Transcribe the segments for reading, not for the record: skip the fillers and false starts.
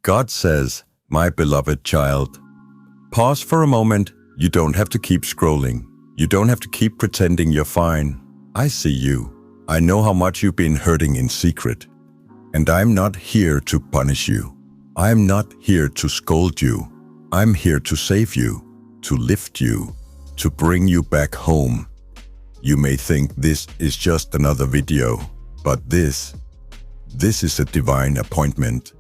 God says, my beloved child, pause for a moment. You don't have to keep scrolling. You don't have to keep pretending you're fine. I see you. I know how much you've been hurting in secret. And I'm not here to punish you. I'm not here to scold you. I'm here to save you, to lift you, to bring you back home. You may think this is just another video, but this is a divine appointment.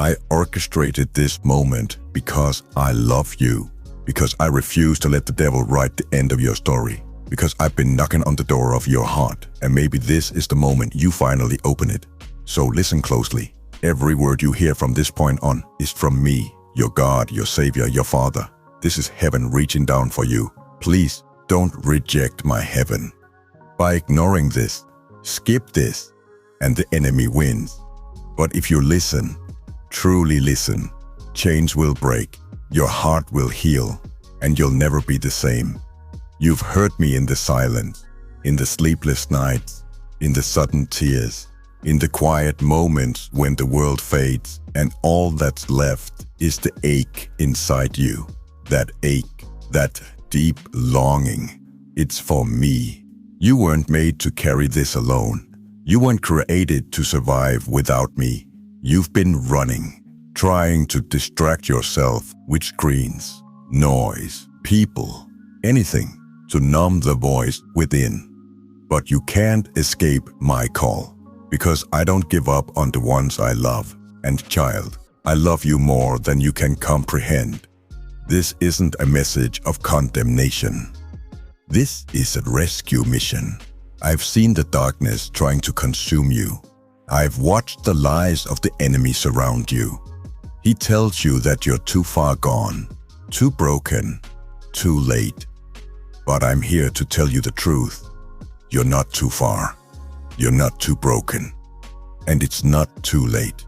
I orchestrated this moment because I love you, because I refuse to let the devil write the end of your story, because I've been knocking on the door of your heart, and maybe this is the moment you finally open it. So listen closely. Every word you hear from this point on is from me, your God, your Savior, your Father. This is heaven reaching down for you. Please don't reject my heaven. By ignoring this, skip this, and the enemy wins. But if you listen, truly listen, chains will break, your heart will heal, and you'll never be the same. You've heard me in the silence, in the sleepless nights, in the sudden tears, in the quiet moments when the world fades and all that's left is the ache inside you. That ache, that deep longing, it's for me. You weren't made to carry this alone. You weren't created to survive without me. You've been running, trying to distract yourself with screens, noise, people, anything to numb the voice within. But you can't escape my call, because I don't give up on the ones I love. And child, I love you more than you can comprehend. This isn't a message of condemnation. This is a rescue mission. I've seen the darkness trying to consume you. I've watched the lies of the enemy surround you. He tells you that you're too far gone, too broken, too late. But I'm here to tell you the truth. You're not too far. You're not too broken. And it's not too late.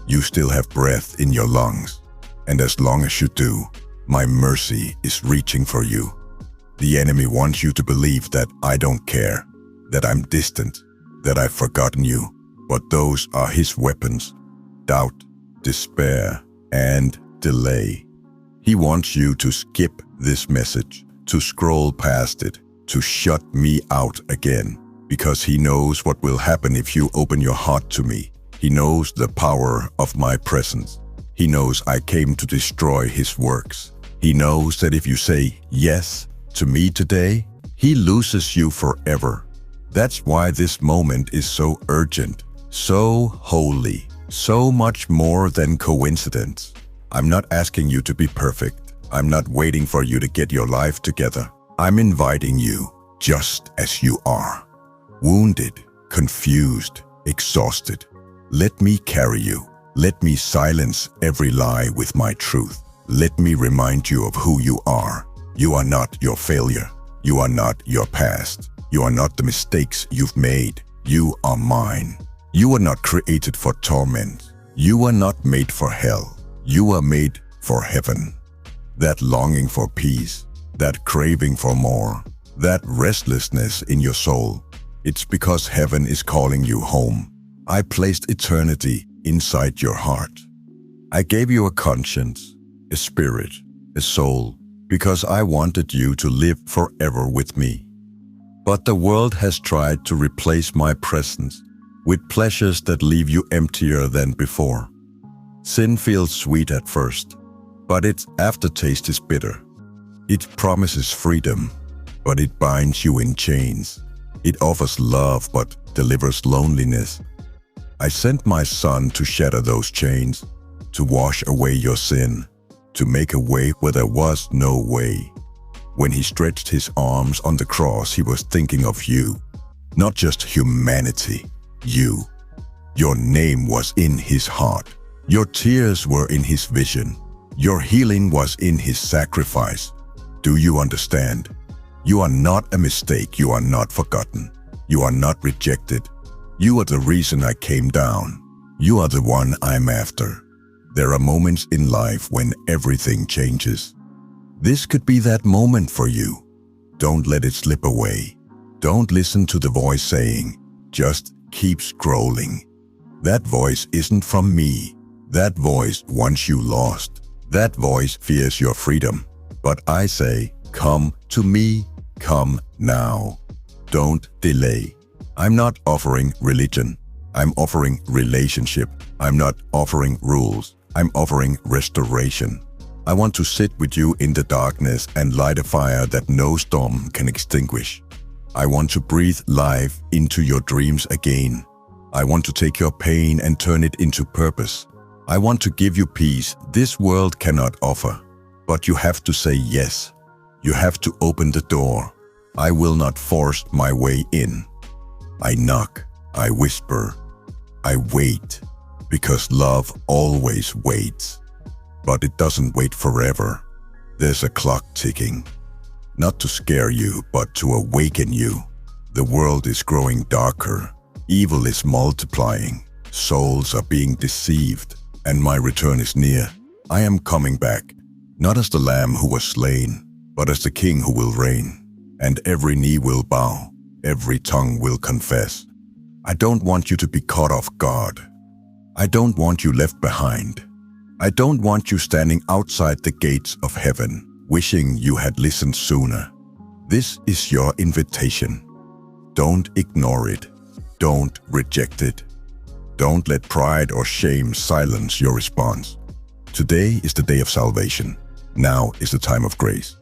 You still have breath in your lungs. And as long as you do, my mercy is reaching for you. The enemy wants you to believe that I don't care, that I'm distant, that I've forgotten you. But those are his weapons: doubt, despair, and delay. He wants you to skip this message, to scroll past it, to shut me out again, because he knows what will happen if you open your heart to me. He knows the power of my presence. He knows I came to destroy his works. He knows that if you say yes to me today, he loses you forever. That's why this moment is so urgent, so holy, so much more than coincidence. I'm not asking you to be perfect. I'm not waiting for you to get your life together. I'm inviting you just as you are. Wounded, confused, exhausted. Let me carry you. Let me silence every lie with my truth. Let me remind you of who you are. You are not your failure. You are not your past. You are not the mistakes you've made. You are mine. You are not created for torment. You are not made for hell. You are made for heaven. That longing for peace, that craving for more, that restlessness in your soul, it's because heaven is calling you home. I placed eternity inside your heart. I gave you a conscience, a spirit, a soul, because I wanted you to live forever with me. But the world has tried to replace my presence with pleasures that leave you emptier than before. Sin feels sweet at first, but its aftertaste is bitter. It promises freedom, but it binds you in chains. It offers love, but delivers loneliness. I sent my Son to shatter those chains, to wash away your sin, to make a way where there was no way. When he stretched his arms on the cross, he was thinking of you, not just humanity, you. Your name was in his heart. Your tears were in his vision. Your healing was in his sacrifice. Do you understand? You are not a mistake. You are not forgotten. You are not rejected. You are the reason I came down. You are the one I'm after. There are moments in life when everything changes. This could be that moment for you. Don't let it slip away. Don't listen to the voice saying, just keep scrolling. That voice isn't from me. That voice wants you lost. That voice fears your freedom. But I say, come to me, come now. Don't delay. I'm not offering religion. I'm offering relationship. I'm not offering rules. I'm offering restoration. I want to sit with you in the darkness and light a fire that no storm can extinguish. I want to breathe life into your dreams again. I want to take your pain and turn it into purpose. I want to give you peace this world cannot offer. But you have to say yes. You have to open the door. I will not force my way in. I knock. I whisper. I wait. Because love always waits. But it doesn't wait forever. There's a clock ticking. Not to scare you, but to awaken you. The world is growing darker. Evil is multiplying. Souls are being deceived. And my return is near. I am coming back. Not as the lamb who was slain, but as the king who will reign. And every knee will bow. Every tongue will confess. I don't want you to be caught off guard. I don't want you left behind. I don't want you standing outside the gates of heaven, wishing you had listened sooner. This is your invitation. Don't ignore it. Don't reject it. Don't let pride or shame silence your response. Today is the day of salvation. Now is the time of grace.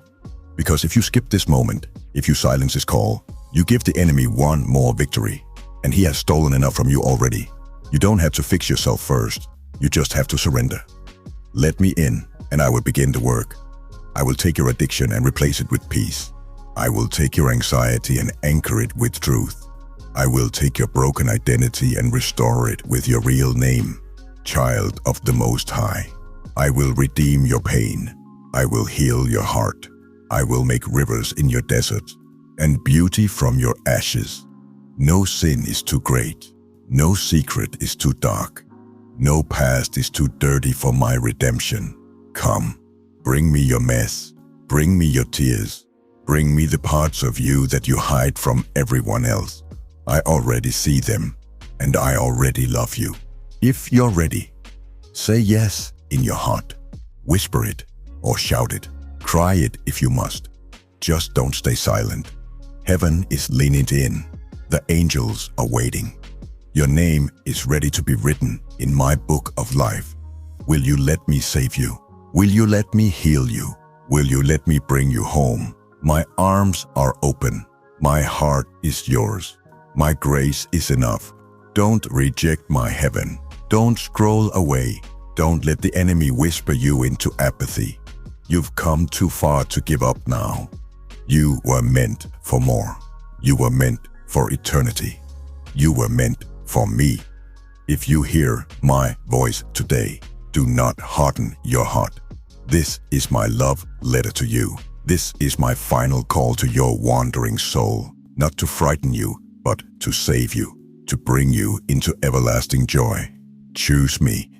Because if you skip this moment, if you silence his call, you give the enemy one more victory. And he has stolen enough from you already. You don't have to fix yourself first. You just have to surrender. Let me in, and I will begin the work. I will take your addiction and replace it with peace. I will take your anxiety and anchor it with truth. I will take your broken identity and restore it with your real name, child of the Most High. I will redeem your pain. I will heal your heart. I will make rivers in your desert and beauty from your ashes. No sin is too great. No secret is too dark. No past is too dirty for my redemption. Come, bring me your mess. Bring me your tears. Bring me the parts of you that you hide from everyone else. I already see them, and I already love you. If you're ready, say yes in your heart. Whisper it or shout it. Cry it if you must. Just don't stay silent. Heaven is leaning in. The angels are waiting. Your name is ready to be written in my book of life. Will you let me save you? Will you let me heal you? Will you let me bring you home? My arms are open. My heart is yours. My grace is enough. Don't reject my heaven. Don't scroll away. Don't let the enemy whisper you into apathy. You've come too far to give up now. You were meant for more. You were meant for eternity. You were meant for me. If you hear my voice today, do not harden your heart. This is my love letter to you. This is my final call to your wandering soul, not to frighten you, but to save you, to bring you into everlasting joy. Choose me,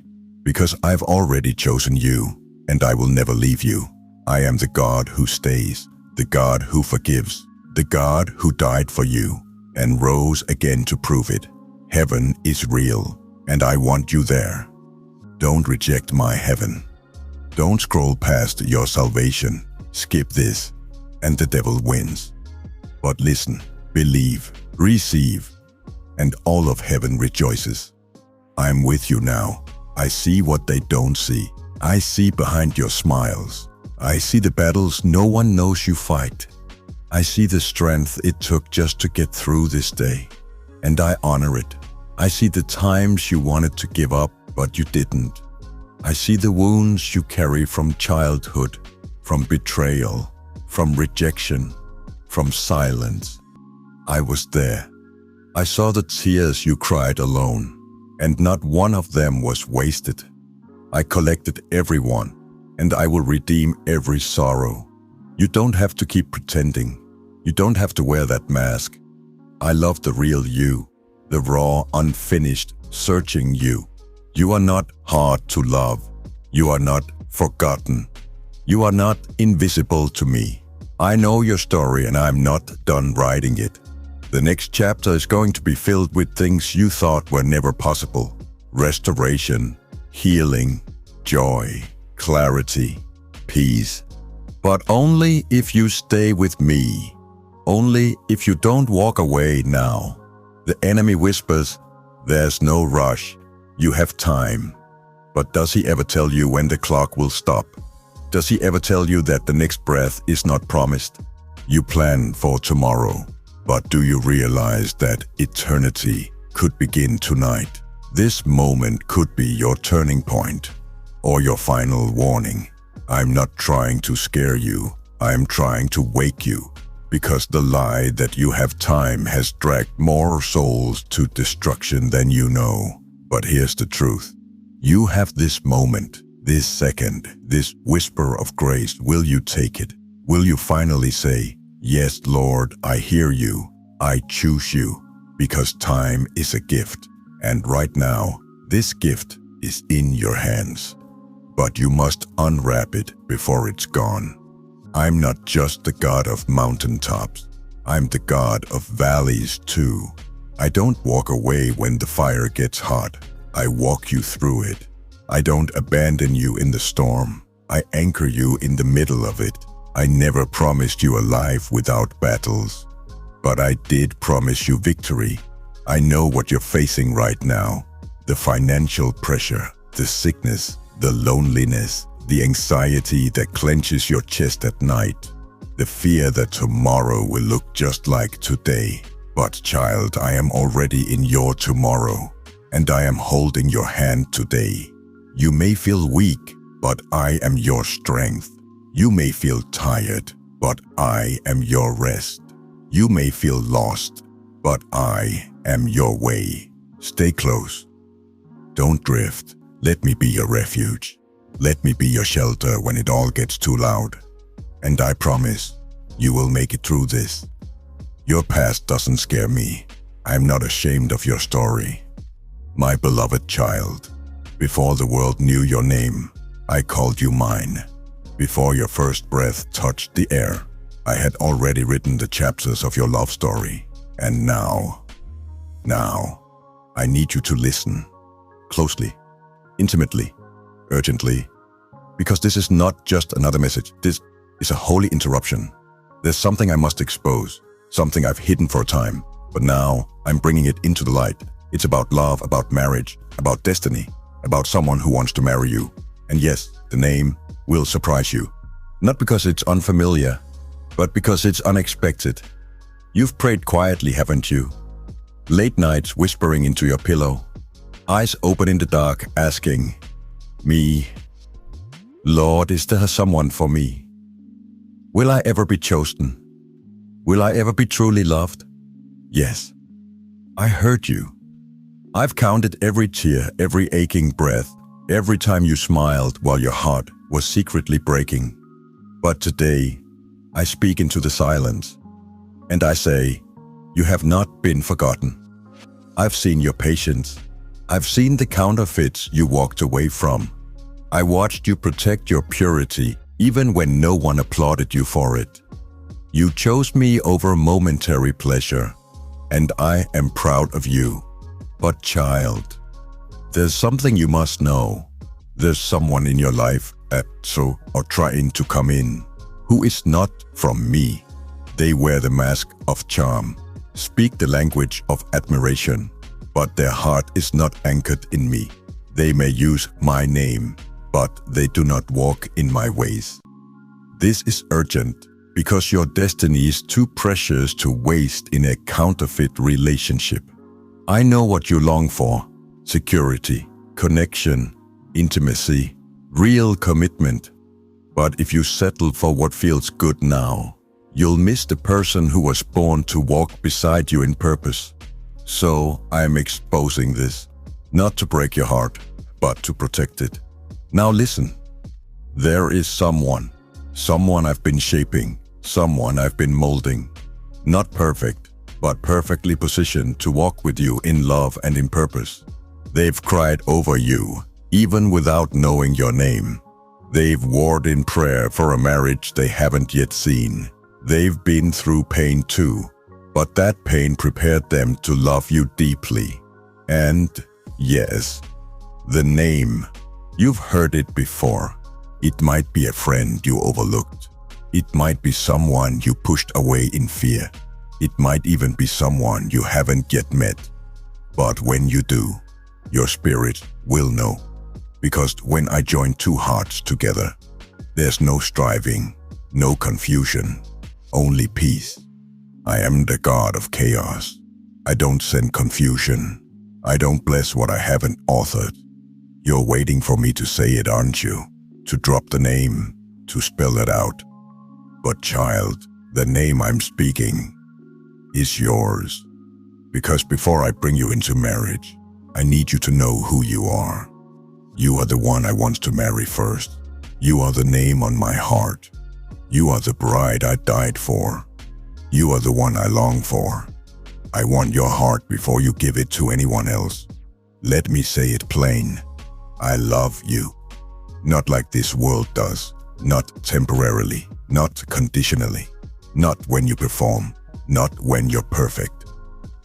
because I've already chosen you, and I will never leave you. I am the God who stays, the God who forgives, the God who died for you and rose again to prove it. Heaven is real, and I want you there. Don't reject my heaven. Don't scroll past your salvation. Skip this, and the devil wins. But listen, believe, receive, and all of heaven rejoices. I'm with you now. I see what they don't see. I see behind your smiles. I see the battles no one knows you fight. I see the strength it took just to get through this day, and I honor it. I see the times you wanted to give up, but you didn't. I see the wounds you carry from childhood, from betrayal, from rejection, from silence. I was there. I saw the tears you cried alone, and not one of them was wasted. I collected everyone, and I will redeem every sorrow. You don't have to keep pretending. You don't have to wear that mask. I love the real you, the raw, unfinished, searching you. You are not hard to love. You are not forgotten. You are not invisible to me. I know your story, and I'm not done writing it. The next chapter is going to be filled with things you thought were never possible. Restoration, healing, joy, clarity, peace. But only if you stay with me. Only if you don't walk away now. The enemy whispers, there's no rush. You have time. But does he ever tell you when the clock will stop? Does he ever tell you that the next breath is not promised? You plan for tomorrow. But do you realize that eternity could begin tonight? This moment could be your turning point or your final warning. I'm not trying to scare you. I'm trying to wake you, because the lie that you have time has dragged more souls to destruction than you know. But here's the truth. You have this moment, this second, this whisper of grace. Will you take it? Will you finally say, yes, Lord, I hear you. I choose you, because time is a gift. And right now, this gift is in your hands. But you must unwrap it before it's gone. I'm not just the God of mountaintops. I'm the God of valleys too. I don't walk away when the fire gets hot. I walk you through it. I don't abandon you in the storm. I anchor you in the middle of it. I never promised you a life without battles. But I did promise you victory. I know what you're facing right now. The financial pressure, the sickness, the loneliness, the anxiety that clenches your chest at night, the fear that tomorrow will look just like today. But child, I am already in your tomorrow, and I am holding your hand today. You may feel weak, but I am your strength. You may feel tired, but I am your rest. You may feel lost, but I am your way. Stay close. Don't drift. Let me be your refuge. Let me be your shelter when it all gets too loud. And I promise, you will make it through this. Your past doesn't scare me. I'm not ashamed of your story. My beloved child, before the world knew your name, I called you mine. Before your first breath touched the air, I had already written the chapters of your love story. And now, I need you to listen closely, intimately, urgently, because this is not just another message. This is a holy interruption. There's something I must expose, something I've hidden for a time, but now I'm bringing it into the light. It's about love, about marriage, about destiny, about someone who wants to marry you. And yes, the name will surprise you. Not because it's unfamiliar, but because it's unexpected. You've prayed quietly, haven't you? Late nights whispering into your pillow, eyes open in the dark, asking, me, Lord, is there someone for me? Will I ever be chosen? Will I ever be truly loved? Yes, I heard you. I've counted every tear, every aching breath, every time you smiled while your heart was secretly breaking. But today, I speak into the silence, and I say, you have not been forgotten. I've seen your patience. I've seen the counterfeits you walked away from. I watched you protect your purity, even when no one applauded you for it. You chose me over momentary pleasure, and I am proud of you. But child, there's something you must know. There's someone in your life or trying to come in, who is not from me. They wear the mask of charm, speak the language of admiration, but their heart is not anchored in me. They may use my name, but they do not walk in my ways. This is urgent, because your destiny is too precious to waste in a counterfeit relationship. I know what you long for: security, connection, intimacy, real commitment. But if you settle for what feels good now, you'll miss the person who was born to walk beside you in purpose. So I am exposing this, not to break your heart, but to protect it. Now listen. There is someone I've been shaping, someone I've been molding. Not perfect, but perfectly positioned to walk with you in love and in purpose. They've cried over you, even without knowing your name. They've warred in prayer for a marriage they haven't yet seen. They've been through pain too, but that pain prepared them to love you deeply. And yes, the name You've heard it before. It might be a friend you overlooked. It might be someone you pushed away in fear. It might even be someone you haven't yet met. But when you do, your spirit will know. Because when I join two hearts together, there's no striving, no confusion, only peace. I am the God of chaos. I don't send confusion. I don't bless what I haven't authored. You're waiting for me to say it, aren't you? To drop the name, to spell it out. But child, the name I'm speaking is yours. Because before I bring you into marriage, I need you to know who you are. You are the one I want to marry first. You are the name on my heart. You are the bride I died for. You are the one I long for. I want your heart before you give it to anyone else. Let me say it plain. I love you. Not like this world does. Not temporarily. Not conditionally. Not when you perform. Not when you're perfect.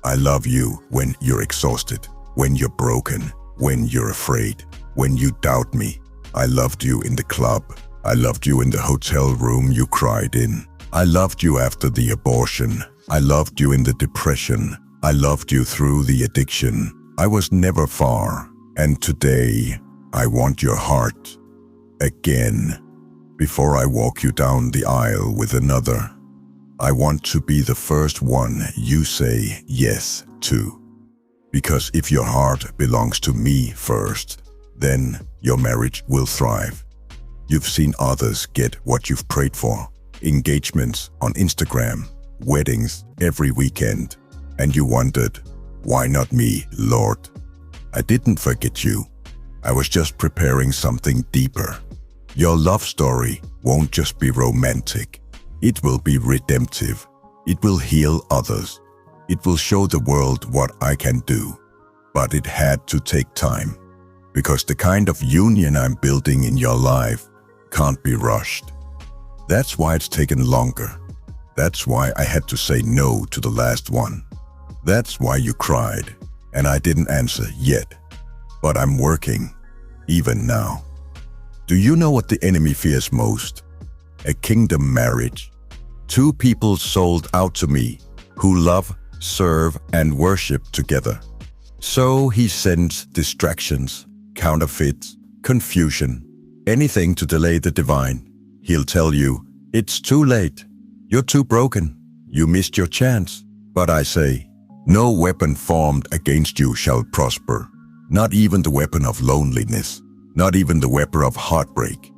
I love you when you're exhausted. When you're broken. When you're afraid. When you doubt me. I loved you in the club. I loved you in the hotel room you cried in. I loved you after the abortion. I loved you in the depression. I loved you through the addiction. I was never far. And today, I want your heart again. Before I walk you down the aisle with another, I want to be the first one you say yes to. Because if your heart belongs to me first, then your marriage will thrive. You've seen others get what you've prayed for. Engagements on Instagram, weddings every weekend. And you wondered, why not me, Lord? I didn't forget you. I was just preparing something deeper. Your love story won't just be romantic. It will be redemptive. It will heal others. It will show the world what I can do. But it had to take time. Because the kind of union I'm building in your life can't be rushed. That's why it's taken longer. That's why I had to say no to the last one. That's why you cried, and I didn't answer yet. But I'm working, even now. Do you know what the enemy fears most? A kingdom marriage. Two people sold out to me, who love, serve, and worship together. So he sends distractions, counterfeits, confusion, anything to delay the divine. He'll tell you, it's too late. You're too broken. You missed your chance. But I say, no weapon formed against you shall prosper. Not even the weapon of loneliness. Not even the weapon of heartbreak.